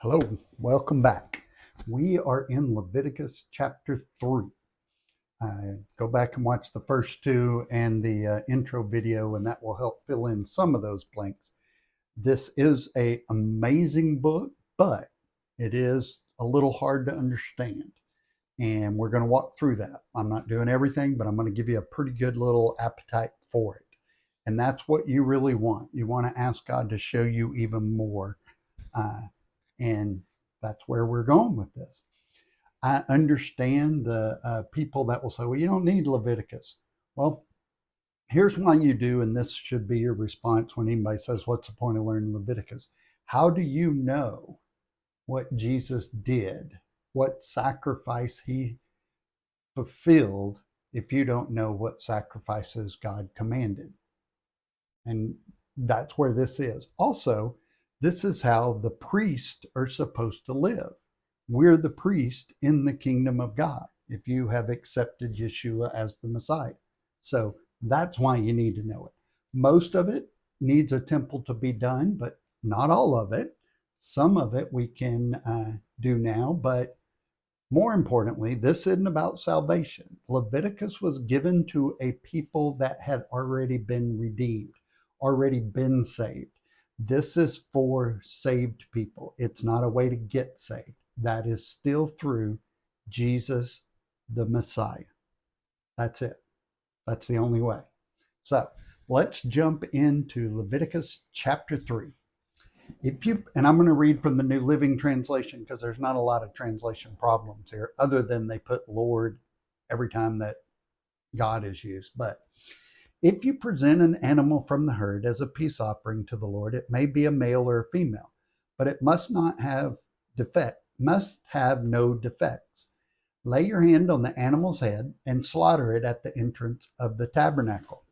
Hello, welcome back. We are in Leviticus chapter 3. Go back and watch the first two and the intro video, and that will help fill in some of those blanks. This is an amazing book, but it is a little hard to understand. And we're going to walk through that. I'm not doing everything, but I'm going to give you a pretty good little appetite for it. And that's what you really want. You want to ask God to show you even more. And that's where we're going with this. I understand the people that will say, well, you don't need Leviticus. Well, here's why you do, and this should be your response when anybody says, what's the point of learning Leviticus? How do you know what Jesus did, what sacrifice he fulfilled, if you don't know what sacrifices God commanded? And that's where this is. Also, this is how the priests are supposed to live. We're the priest in the kingdom of God if you have accepted Yeshua as the Messiah. So that's why you need to know it. Most of it needs a temple to be done, but not all of it. Some of it we can do now, but more importantly, this isn't about salvation. Leviticus was given to a people that had already been redeemed, already been saved. This is for saved people. It's not a way to get saved. That is still through Jesus, the Messiah. That's it. That's the only way. So let's jump into Leviticus chapter 3. And I'm going to read from the New Living Translation because there's not a lot of translation problems here other than they put Lord every time that God is used. But if you present an animal from the herd as a peace offering to the Lord, it may be a male or a female, but it must no defects. Lay your hand on the animal's head and slaughter it at the entrance of the tabernacle.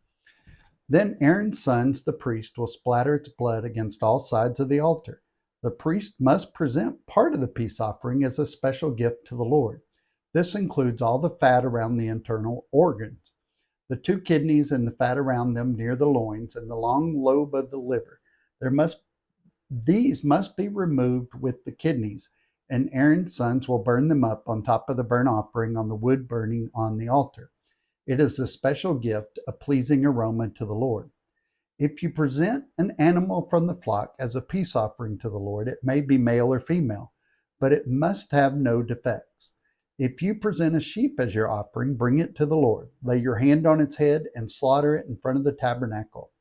Then Aaron's sons, the priest, will splatter its blood against all sides of the altar. The priest must present part of the peace offering as a special gift to the Lord. This includes all the fat around the internal organs, the two kidneys and the fat around them near the loins, and the long lobe of the liver. These must be removed with the kidneys, and Aaron's sons will burn them up on top of the burnt offering on the wood burning on the altar. It is a special gift, a pleasing aroma to the Lord. If you present an animal from the flock as a peace offering to the Lord, it may be male or female, but it must have no defects. If you present a sheep as your offering, bring it to the Lord. Lay your hand on its head and slaughter it in front of the tabernacle.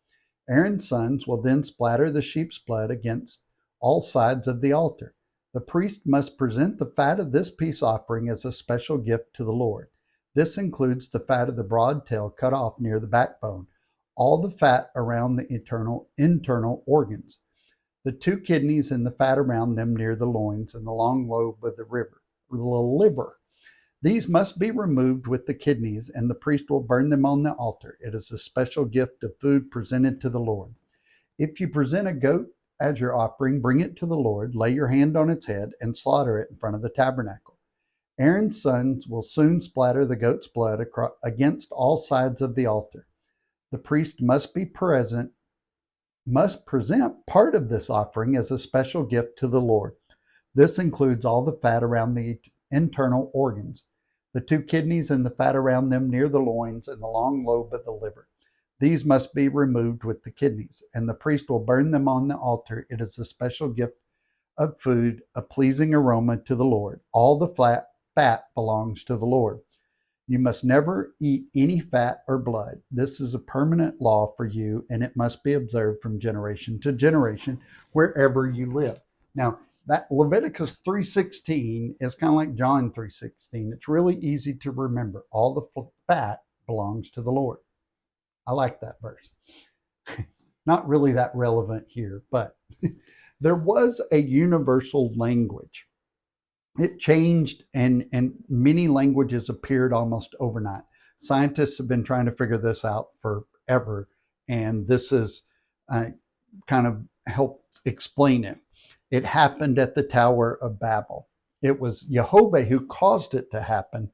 Aaron's sons will then splatter the sheep's blood against all sides of the altar. The priest must present the fat of this peace offering as a special gift to the Lord. This includes the fat of the broad tail cut off near the backbone, all the fat around the internal organs, the two kidneys and the fat around them near the loins, and the long lobe of the liver. These must be removed with the kidneys, and the priest will burn them on the altar. It is a special gift of food presented to the Lord. If you present a goat as your offering, bring it to the Lord, lay your hand on its head, and slaughter it in front of the tabernacle. Aaron's sons will soon splatter the goat's blood against all sides of the altar. The priest must present part of this offering as a special gift to the Lord. This includes all the fat around the internal organs, the two kidneys and the fat around them near the loins, and the long lobe of the liver. These must be removed with the kidneys, and the priest will burn them on the altar. It is a special gift of food, a pleasing aroma to the Lord. All the fat belongs to the Lord. You must never eat any fat or blood. This is a permanent law for you, and it must be observed from generation to generation wherever you live. Now, that Leviticus 3:16 is kind of like John 3:16. It's really easy to remember. All the fat belongs to the Lord. I like that verse. Not really that relevant here, but there was a universal language. It changed, and many languages appeared almost overnight. Scientists have been trying to figure this out forever, and this is kind of helped explain it. It happened at the Tower of Babel. It was Jehovah who caused it to happen,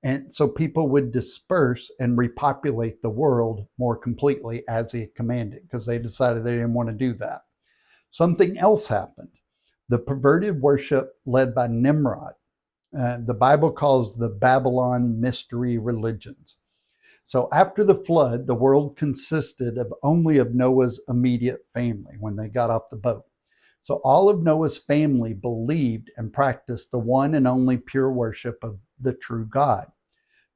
and so people would disperse and repopulate the world more completely as he commanded, because they decided they didn't want to do that. Something else happened. the perverted worship led by Nimrod. The Bible calls the Babylon mystery religions. So after the flood, the world consisted of only of Noah's immediate family when they got off the boat. So all of Noah's family believed and practiced the one and only pure worship of the true God.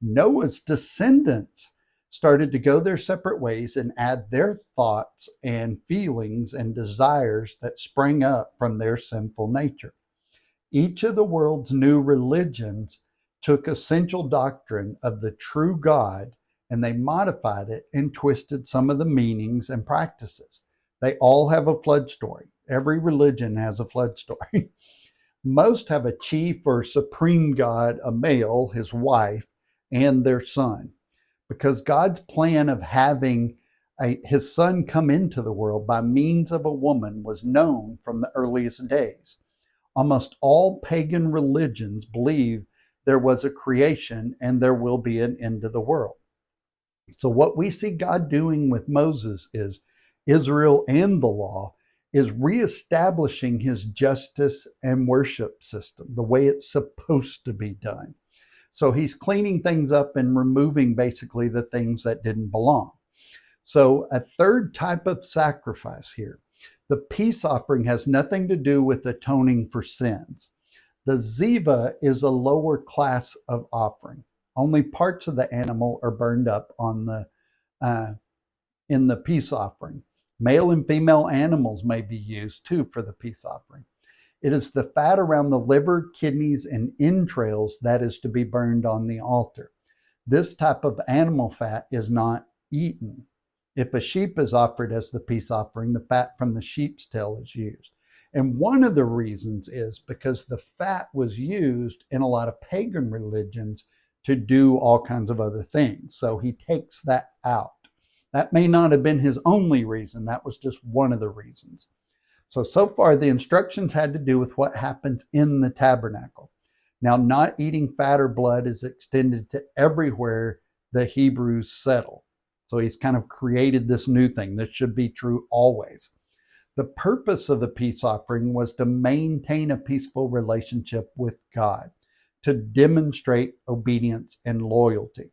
Noah's descendants started to go their separate ways and add their thoughts and feelings and desires that sprang up from their sinful nature. Each of the world's new religions took essential doctrine of the true God and they modified it and twisted some of the meanings and practices. They all have a flood story. Every religion has a flood story. Most have a chief or supreme God, a male, his wife, and their son. Because God's plan of having his son come into the world by means of a woman was known from the earliest days. Almost all pagan religions believe there was a creation and there will be an end to the world. So what we see God doing with Moses is Israel and the law is reestablishing his justice and worship system, the way it's supposed to be done. So he's cleaning things up and removing basically the things that didn't belong. So a third type of sacrifice here. The peace offering has nothing to do with atoning for sins. The ziva is a lower class of offering. Only parts of the animal are burned up on in the peace offering. Male and female animals may be used too for the peace offering. It is the fat around the liver, kidneys, and entrails that is to be burned on the altar. This type of animal fat is not eaten. If a sheep is offered as the peace offering, the fat from the sheep's tail is used. And one of the reasons is because the fat was used in a lot of pagan religions to do all kinds of other things. So he takes that out. That may not have been his only reason. That was just one of the reasons. So far, the instructions had to do with what happens in the tabernacle. Now, not eating fat or blood is extended to everywhere the Hebrews settle. So he's kind of created this new thing. This should be true always. The purpose of the peace offering was to maintain a peaceful relationship with God, to demonstrate obedience and loyalty.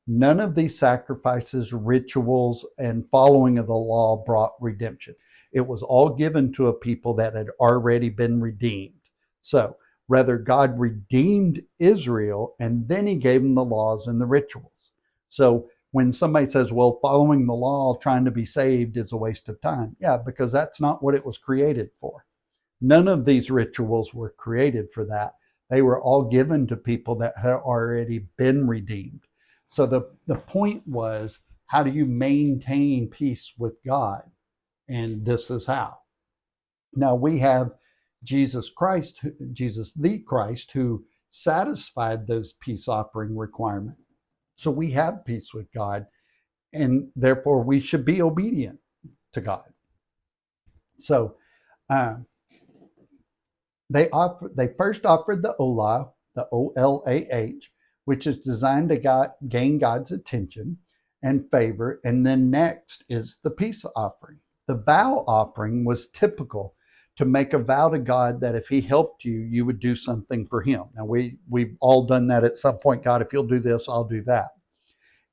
None of these sacrifices, rituals, and following of the law brought redemption. It was all given to a people that had already been redeemed. So, rather, God redeemed Israel and then he gave them the laws and the rituals. So, when somebody says, well, following the law, trying to be saved is a waste of time. Yeah, because that's not what it was created for. None of these rituals were created for that. They were all given to people that had already been redeemed. So the point was, how do you maintain peace with God? And this is how. Now we have Jesus Christ, Jesus the Christ, who satisfied those peace offering requirements. So we have peace with God, and therefore we should be obedient to God. So they first offered the Olah, the O-L-A-H, which is designed to gain God's attention and favor. And then next is the peace offering. The vow offering was typical to make a vow to God that if he helped you, you would do something for him. Now, we've all done that at some point. God, if you'll do this, I'll do that.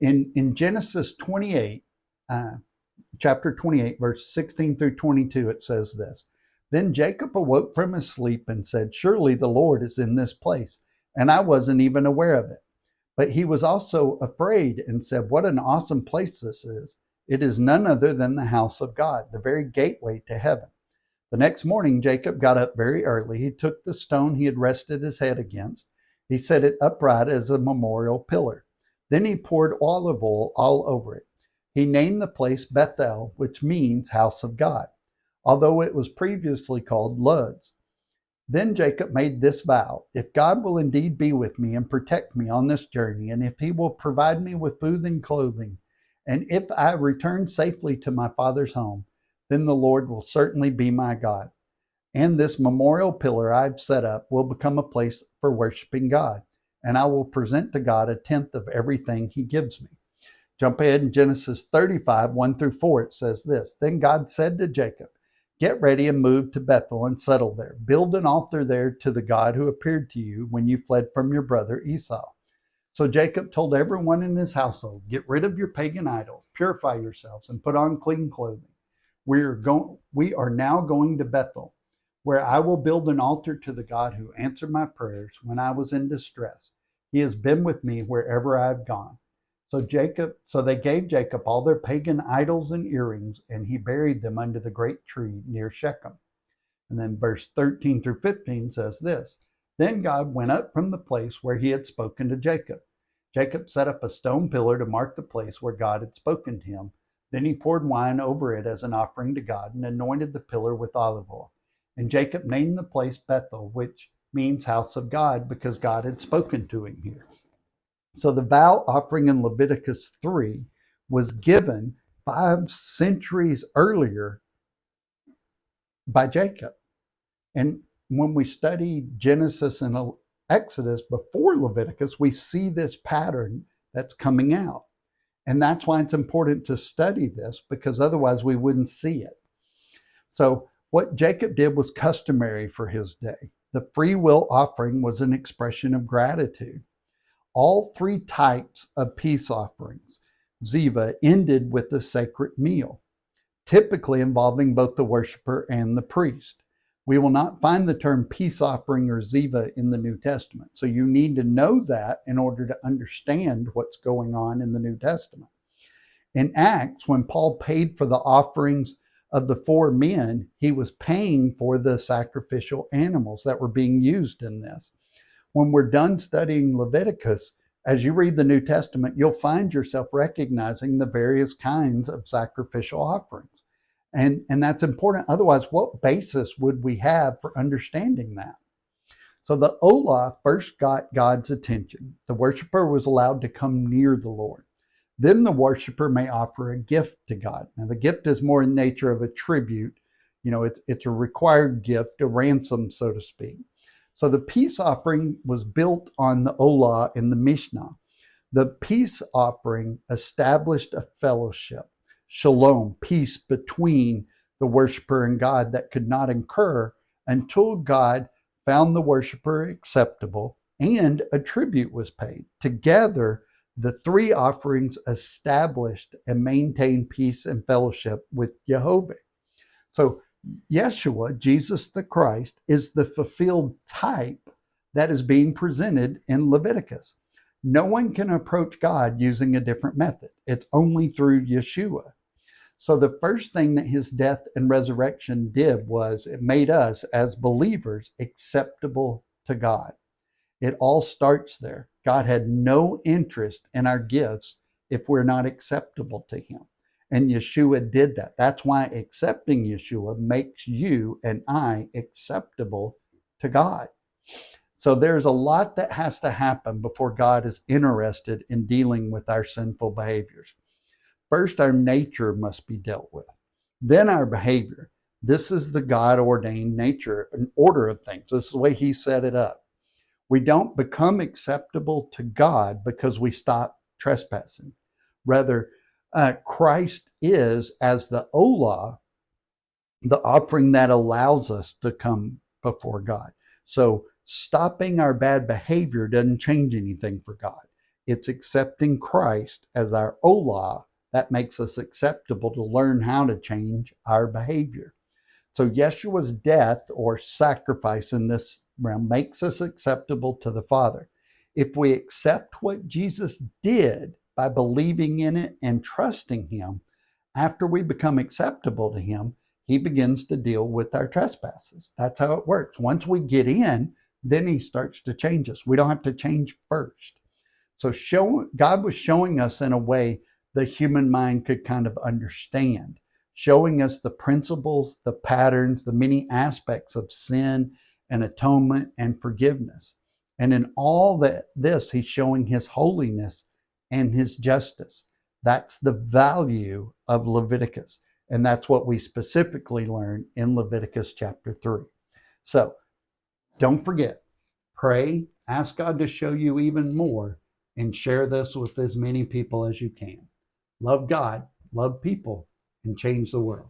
In Genesis 28, chapter 28, verse 16 through 22, it says this. Then Jacob awoke from his sleep and said, surely the Lord is in this place, and I wasn't even aware of it. But he was also afraid and said, what an awesome place this is. It is none other than the house of God, the very gateway to heaven. The next morning, Jacob got up very early. He took the stone he had rested his head against. He set it upright as a memorial pillar. Then he poured olive oil all over it. He named the place Bethel, which means house of God, although it was previously called Luz. Then Jacob made this vow, if God will indeed be with me and protect me on this journey, and if he will provide me with food and clothing, and if I return safely to my father's home, then the Lord will certainly be my God. And this memorial pillar I've set up will become a place for worshiping God, and I will present to God a tenth of everything he gives me. Jump ahead in Genesis 35, 1 through 4, it says this. Then God said to Jacob, Get ready and move to Bethel and settle there. Build an altar there to the God who appeared to you when you fled from your brother Esau." So Jacob told everyone in his household, "Get rid of your pagan idols, purify yourselves, and put on clean clothing. We are now going to Bethel, where I will build an altar to the God who answered my prayers when I was in distress. He has been with me wherever I have gone." So they gave Jacob all their pagan idols and earrings, and he buried them under the great tree near Shechem. And then verse 13 through 15 says this: "Then God went up from the place where he had spoken to Jacob. Jacob set up a stone pillar to mark the place where God had spoken to him. Then he poured wine over it as an offering to God and anointed the pillar with olive oil. And Jacob named the place Bethel, which means house of God, because God had spoken to him here." So the vow offering in Leviticus 3 was given 5 centuries earlier by Jacob. And when we study Genesis and Exodus before Leviticus, we see this pattern that's coming out. And that's why it's important to study this, because otherwise we wouldn't see it. So what Jacob did was customary for his day. The free will offering was an expression of gratitude. All 3 types of peace offerings, Ziva, ended with the sacred meal, typically involving both the worshiper and the priest. We will not find the term peace offering or Ziva in the New Testament. So you need to know that in order to understand what's going on in the New Testament. In Acts, when Paul paid for the offerings of the 4 men, he was paying for the sacrificial animals that were being used in this. When we're done studying Leviticus, as you read the New Testament, you'll find yourself recognizing the various kinds of sacrificial offerings. And that's important. Otherwise, what basis would we have for understanding that? So the Olah first got God's attention. The worshiper was allowed to come near the Lord. Then the worshiper may offer a gift to God. Now, the gift is more in nature of a tribute. It's a required gift, a ransom, so to speak. So the peace offering was built on the Olah in the Mishnah. The peace offering established a fellowship, shalom, peace between the worshiper and God that could not occur until God found the worshiper acceptable and a tribute was paid. Together, the 3 offerings established and maintained peace and fellowship with Jehovah. So Yeshua, Jesus the Christ, is the fulfilled type that is being presented in Leviticus. No one can approach God using a different method. It's only through Yeshua. So the first thing that his death and resurrection did was it made us as believers acceptable to God. It all starts there. God had no interest in our gifts if we're not acceptable to him. And Yeshua did that. That's why accepting Yeshua makes you and I acceptable to God. So there's a lot that has to happen before God is interested in dealing with our sinful behaviors. First, our nature must be dealt with. Then our behavior. This is the God-ordained nature and order of things. This is the way he set it up. We don't become acceptable to God because we stop trespassing. Rather, Christ is, as the Olah, the offering that allows us to come before God. So stopping our bad behavior doesn't change anything for God. It's accepting Christ as our Olah that makes us acceptable to learn how to change our behavior. So Yeshua's death or sacrifice in this realm makes us acceptable to the Father. If we accept what Jesus did by believing in it and trusting him, after we become acceptable to him, he begins to deal with our trespasses. That's how it works. Once we get in, then he starts to change us. We don't have to change first. So God was showing us in a way the human mind could kind of understand, showing us the principles, the patterns, the many aspects of sin and atonement and forgiveness. And in all this, he's showing his holiness and his justice. That's the value of Leviticus. And that's what we specifically learn in Leviticus chapter 3. So don't forget, pray, ask God to show you even more, and share this with as many people as you can. Love God, love people, and change the world.